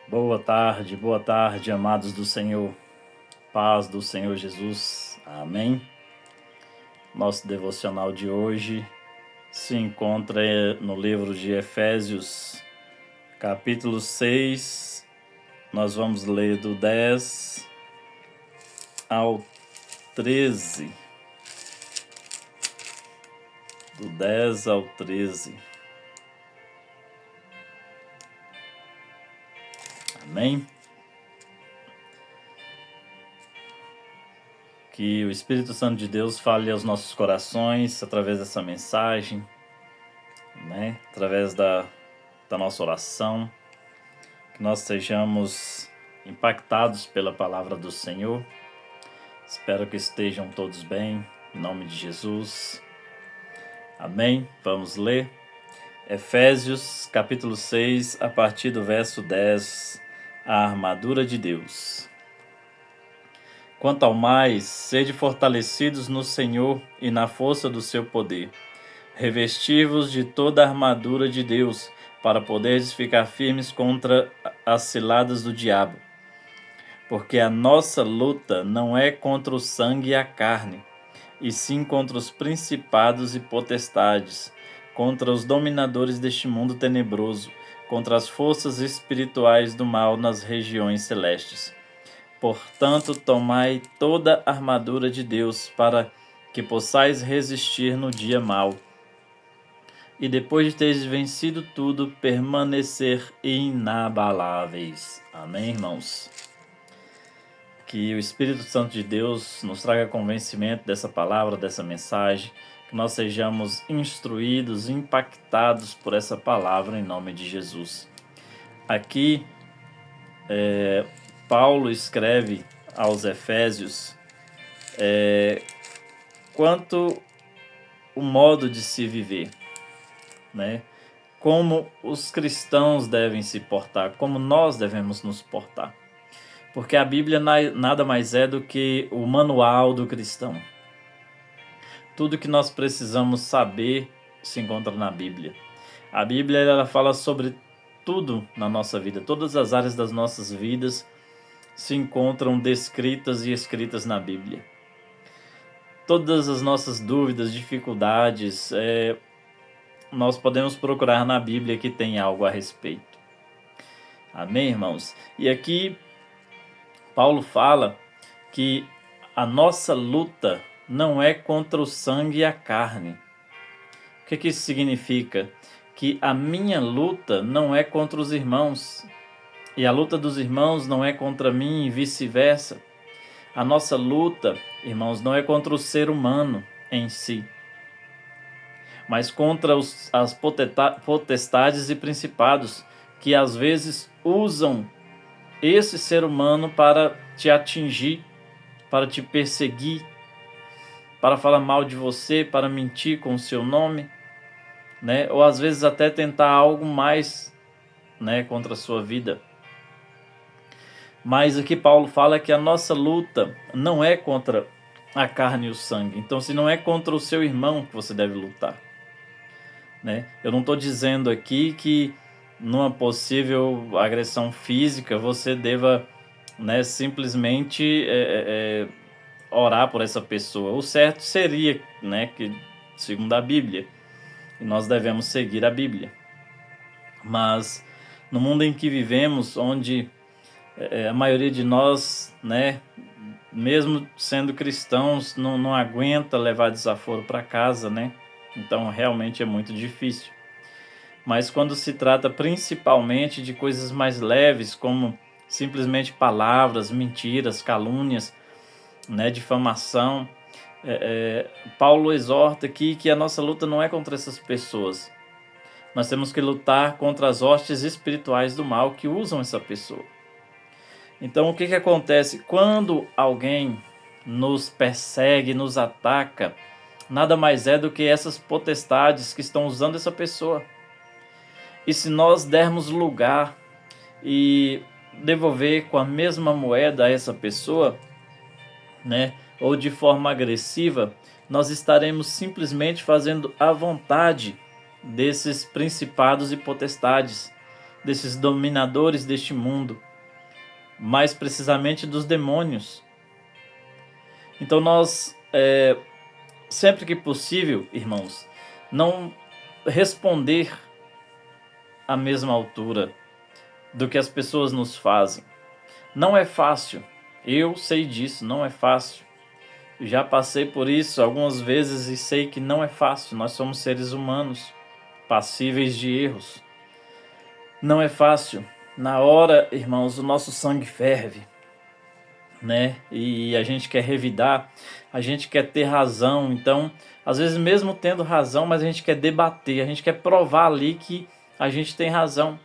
Boa tarde, amados do Senhor, paz do Senhor Jesus, amém? Nosso devocional de hoje se encontra no livro de Efésios, capítulo 6, nós vamos ler do 10 ao 13. Do 10 ao 13. Amém? Que o Espírito Santo de Deus fale aos nossos corações através dessa mensagem, né? Através da nossa oração, que nós sejamos impactados pela palavra do Senhor. Espero que estejam todos bem, em nome de Jesus. Amém? Vamos ler Efésios capítulo 6, a partir do verso 10, a armadura de Deus. Quanto ao mais, sede fortalecidos no Senhor e na força do seu poder. Revesti-vos de toda a armadura de Deus, para poderes ficar firmes contra as ciladas do diabo. Porque a nossa luta não é contra o sangue e a carne, e sim contra os principados e potestades, contra os dominadores deste mundo tenebroso, contra as forças espirituais do mal nas regiões celestes. Portanto, tomai toda a armadura de Deus, para que possais resistir no dia mau. E depois de teres vencido tudo, permanecer inabaláveis. Amém, irmãos? Que o Espírito Santo de Deus nos traga convencimento dessa palavra, dessa mensagem, que nós sejamos instruídos, impactados por essa palavra em nome de Jesus. Aqui, Paulo escreve aos Efésios quanto o modo de se viver, né? Como os cristãos devem se portar, como nós devemos nos portar. Porque a Bíblia nada mais é do que o manual do cristão. Tudo que nós precisamos saber se encontra na Bíblia. A Bíblia ela fala sobre tudo na nossa vida, todas as áreas das nossas vidas se encontram descritas e escritas na Bíblia. Todas as nossas dúvidas, dificuldades, nós podemos procurar na Bíblia que tem algo a respeito. Amém, irmãos? E aqui Paulo fala que a nossa luta não é contra o sangue e a carne. O que isso significa? Que a minha luta não é contra os irmãos, e a luta dos irmãos não é contra mim e vice-versa. A nossa luta, irmãos, não é contra o ser humano em si, mas contra as potestades e principados que às vezes usam esse ser humano para te atingir, para te perseguir, para falar mal de você, para mentir com o seu nome, né? Ou às vezes até tentar algo mais, né, contra a sua vida. Mas aqui Paulo fala que a nossa luta não é contra a carne e o sangue. Então, se não é contra o seu irmão que você deve lutar, né? Eu não estou dizendo aqui que numa possível agressão física você deva, né, simplesmente orar por essa pessoa. O certo seria, né, que segundo a Bíblia, e nós devemos seguir a Bíblia. Mas no mundo em que vivemos, onde a maioria de nós, né, mesmo sendo cristãos, não aguenta levar desaforo para casa, né? Então realmente é muito difícil. Mas quando se trata principalmente de coisas mais leves, como simplesmente palavras, mentiras, calúnias, né, difamação, Paulo exorta aqui que a nossa luta não é contra essas pessoas. Nós temos que lutar contra as hostes espirituais do mal que usam essa pessoa. Então, o que acontece? Quando alguém nos persegue, nos ataca, nada mais é do que essas potestades que estão usando essa pessoa. E se nós dermos lugar e devolver com a mesma moeda a essa pessoa, né, ou de forma agressiva, nós estaremos simplesmente fazendo a vontade desses principados e potestades, desses dominadores deste mundo, mais precisamente dos demônios. Então nós, sempre que possível, irmãos, não responder à mesma altura do que as pessoas nos fazem. Não é fácil, eu sei disso, não é fácil. Já passei por isso algumas vezes e sei que não é fácil. Nós somos seres humanos, passíveis de erros. Não é fácil. Na hora, irmãos, o nosso sangue ferve, né? E a gente quer revidar, a gente quer ter razão. Então, às vezes mesmo tendo razão, mas a gente quer debater, a gente quer provar ali que a gente tem razão.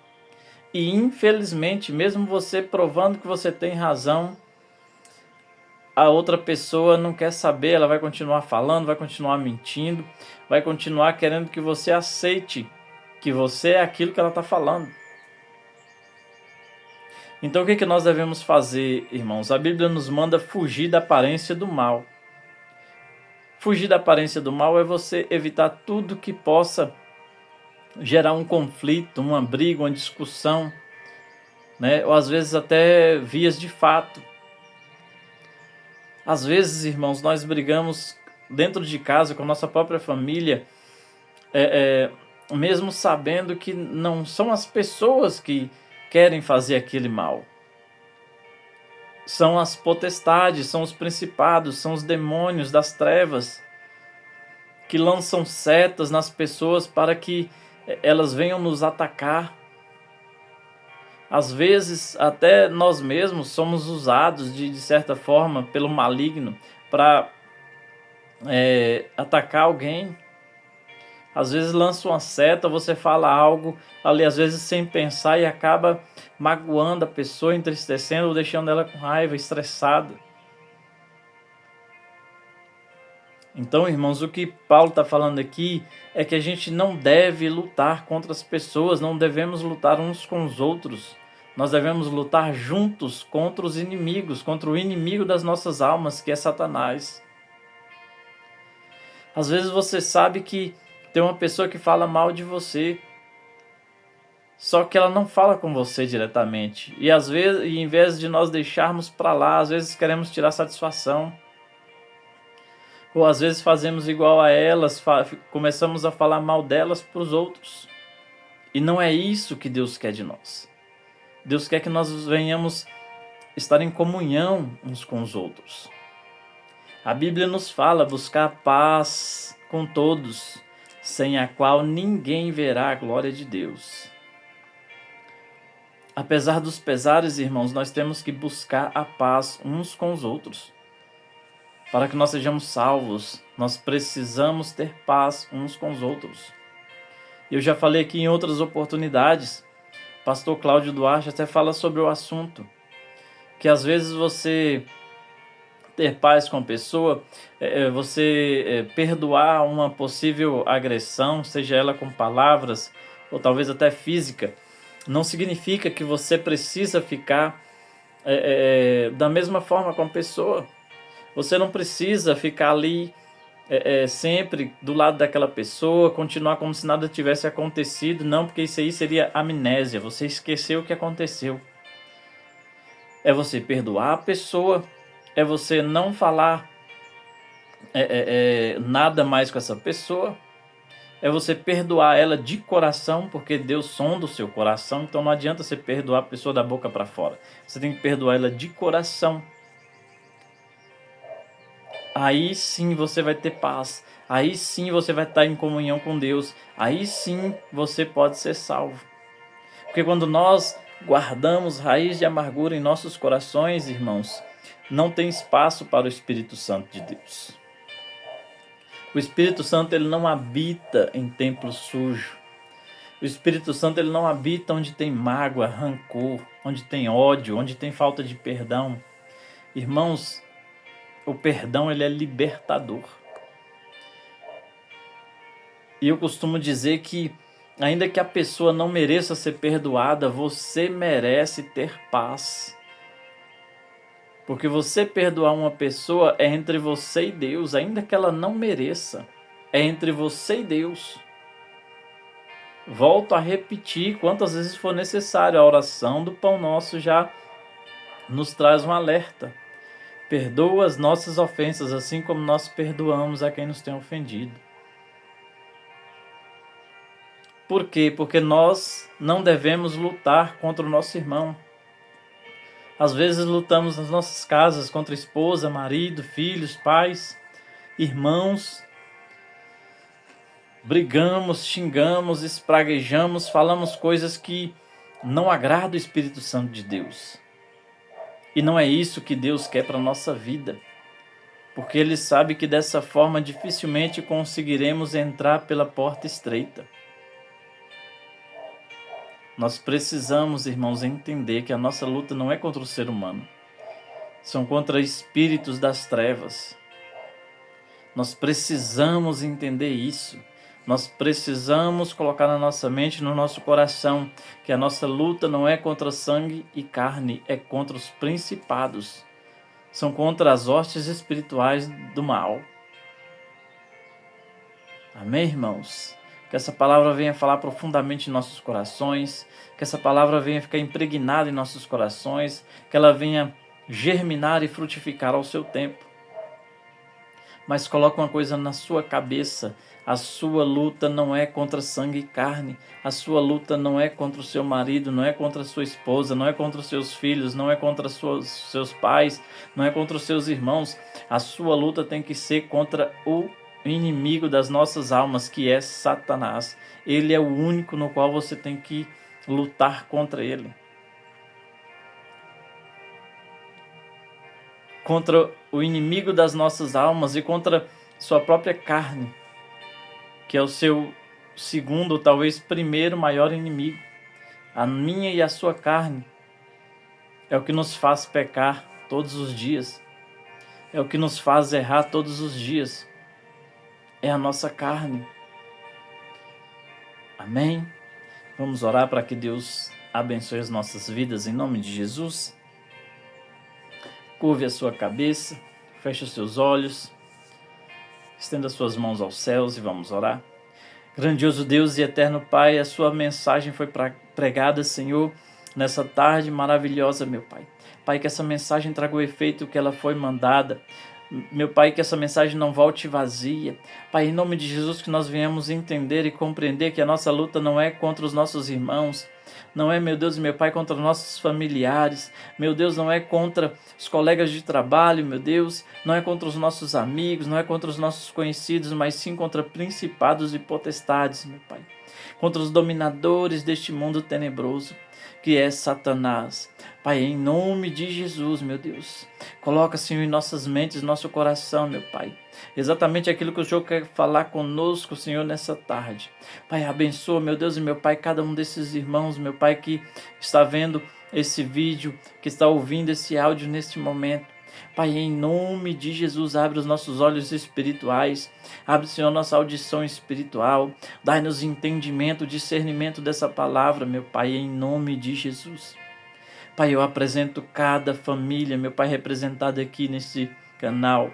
E infelizmente, mesmo você provando que você tem razão, a outra pessoa não quer saber, ela vai continuar falando, vai continuar mentindo, vai continuar querendo que você aceite que você é aquilo que ela está falando. Então o que nós devemos fazer, irmãos? A Bíblia nos manda fugir da aparência do mal. Fugir da aparência do mal é você evitar tudo que possa gerar um conflito, uma briga, uma discussão, né? Ou às vezes até vias de fato. Às vezes, irmãos, nós brigamos dentro de casa com a nossa própria família, mesmo sabendo que não são as pessoas que querem fazer aquele mal. São as potestades, são os principados, são os demônios das trevas que lançam setas nas pessoas para que elas venham nos atacar. Às vezes, até nós mesmos somos usados de certa forma pelo maligno para atacar alguém. Às vezes lança uma seta, você fala algo ali, às vezes sem pensar, e acaba magoando a pessoa, entristecendo ou deixando ela com raiva, estressada. Então, irmãos, o que Paulo está falando aqui é que a gente não deve lutar contra as pessoas, não devemos lutar uns com os outros. Nós devemos lutar juntos contra os inimigos, contra o inimigo das nossas almas, que é Satanás. Às vezes você sabe que tem uma pessoa que fala mal de você, só que ela não fala com você diretamente. E às vezes, em vez de nós deixarmos para lá, às vezes queremos tirar satisfação. Ou às vezes fazemos igual a elas, começamos a falar mal delas para os outros. E não é isso que Deus quer de nós. Deus quer que nós venhamos estar em comunhão uns com os outros. A Bíblia nos fala buscar paz com todos, sem a qual ninguém verá a glória de Deus. Apesar dos pesares, irmãos, nós temos que buscar a paz uns com os outros. Para que nós sejamos salvos, nós precisamos ter paz uns com os outros. Eu já falei aqui em outras oportunidades, pastor Cláudio Duarte até fala sobre o assunto, que às vezes você ter paz com a pessoa, você perdoar uma possível agressão, seja ela com palavras ou talvez até física, não significa que você precisa ficar da mesma forma com a pessoa. Você não precisa ficar ali sempre do lado daquela pessoa, continuar como se nada tivesse acontecido, não, porque isso aí seria amnésia, você esqueceu o que aconteceu. É você perdoar a pessoa, é você não falar nada mais com essa pessoa, é você perdoar ela de coração, porque Deus sonda o seu coração, então não adianta você perdoar a pessoa da boca para fora, você tem que perdoar ela de coração. Aí sim você vai ter paz, aí sim você vai estar em comunhão com Deus, aí sim você pode ser salvo. Porque quando nós guardamos raiz de amargura em nossos corações, irmãos, não tem espaço para o Espírito Santo de Deus. O Espírito Santo ele não habita em templo sujo. O Espírito Santo ele não habita onde tem mágoa, rancor, onde tem ódio, onde tem falta de perdão. Irmãos, o perdão ele é libertador. E eu costumo dizer que, ainda que a pessoa não mereça ser perdoada, você merece ter paz. Porque você perdoar uma pessoa é entre você e Deus, ainda que ela não mereça. É entre você e Deus. Volto a repetir quantas vezes for necessário, a oração do Pão Nosso já nos traz um alerta. Perdoa as nossas ofensas, assim como nós perdoamos a quem nos tem ofendido. Por quê? Porque nós não devemos lutar contra o nosso irmão. Às vezes lutamos nas nossas casas contra esposa, marido, filhos, pais, irmãos. Brigamos, xingamos, espraguejamos, falamos coisas que não agradam o Espírito Santo de Deus. E não é isso que Deus quer para a nossa vida. Porque Ele sabe que dessa forma dificilmente conseguiremos entrar pela porta estreita. Nós precisamos, irmãos, entender que a nossa luta não é contra o ser humano. São contra espíritos das trevas. Nós precisamos entender isso. Nós precisamos colocar na nossa mente, no nosso coração, que a nossa luta não é contra sangue e carne, é contra os principados. São contra as hostes espirituais do mal. Amém, irmãos? Que essa palavra venha falar profundamente em nossos corações, que essa palavra venha ficar impregnada em nossos corações, que ela venha germinar e frutificar ao seu tempo. Mas coloca uma coisa na sua cabeça: a sua luta não é contra sangue e carne, a sua luta não é contra o seu marido, não é contra a sua esposa, não é contra os seus filhos, não é contra seus pais, não é contra os seus irmãos. A sua luta tem que ser contra o inimigo das nossas almas, que é Satanás. Ele é o único no qual você tem que lutar contra ele. Contra o inimigo das nossas almas e contra sua própria carne, que é o seu segundo, ou talvez primeiro maior inimigo. A minha e a sua carne é o que nos faz pecar todos os dias, é o que nos faz errar todos os dias, é a nossa carne. Amém? Vamos orar para que Deus abençoe as nossas vidas em nome de Jesus. Curve a sua cabeça, feche os seus olhos, estenda as suas mãos aos céus e vamos orar. Grandioso Deus e eterno Pai, a sua mensagem foi pregada, Senhor, nessa tarde maravilhosa, meu Pai. Pai, que essa mensagem traga o efeito que ela foi mandada. Meu Pai, que essa mensagem não volte vazia. Pai, em nome de Jesus, que nós venhamos entender e compreender que a nossa luta não é contra os nossos irmãos, não é, meu Deus e meu Pai, contra nossos familiares, meu Deus, não é contra os colegas de trabalho, meu Deus, não é contra os nossos amigos, não é contra os nossos conhecidos, mas sim contra principados e potestades, meu Pai, contra os dominadores deste mundo tenebroso, que é Satanás. Pai, em nome de Jesus, meu Deus, coloca, Senhor, em nossas mentes, nosso coração, meu Pai, exatamente aquilo que o Senhor quer falar conosco, Senhor, nessa tarde. Pai, abençoa, meu Deus e meu Pai, cada um desses irmãos, meu Pai, que está vendo esse vídeo, que está ouvindo esse áudio neste momento. Pai, em nome de Jesus, abre os nossos olhos espirituais, abre, Senhor, nossa audição espiritual, dai-nos entendimento, discernimento dessa palavra, meu Pai, em nome de Jesus. Pai, eu apresento cada família, meu Pai, representada aqui nesse canal,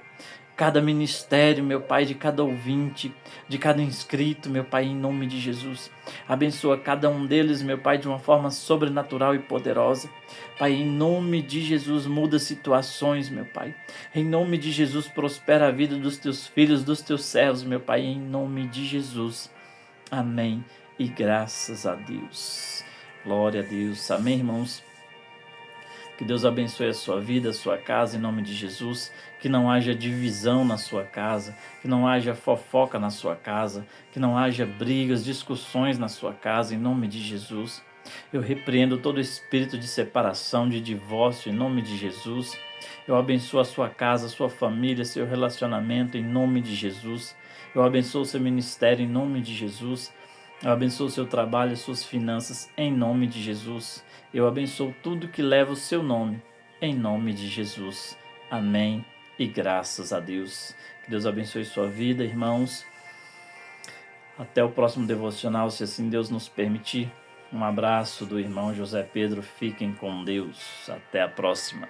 cada ministério, meu Pai, de cada ouvinte, de cada inscrito, meu Pai, em nome de Jesus. Abençoa cada um deles, meu Pai, de uma forma sobrenatural e poderosa. Pai, em nome de Jesus, muda situações, meu Pai. Em nome de Jesus, prospera a vida dos teus filhos, dos teus servos, meu Pai, em nome de Jesus. Amém. E graças a Deus. Glória a Deus. Amém, irmãos? Que Deus abençoe a sua vida, a sua casa, em nome de Jesus. Que não haja divisão na sua casa, que não haja fofoca na sua casa, que não haja brigas, discussões na sua casa, em nome de Jesus. Eu repreendo todo espírito de separação, de divórcio, em nome de Jesus. Eu abençoo a sua casa, a sua família, seu relacionamento, em nome de Jesus. Eu abençoo o seu ministério, em nome de Jesus. Eu abençoo o seu trabalho, as suas finanças, em nome de Jesus. Eu abençoo tudo que leva o seu nome, em nome de Jesus. Amém. E graças a Deus. Que Deus abençoe sua vida, irmãos. Até o próximo devocional, se assim Deus nos permitir. Um abraço do irmão José Pedro. Fiquem com Deus. Até a próxima.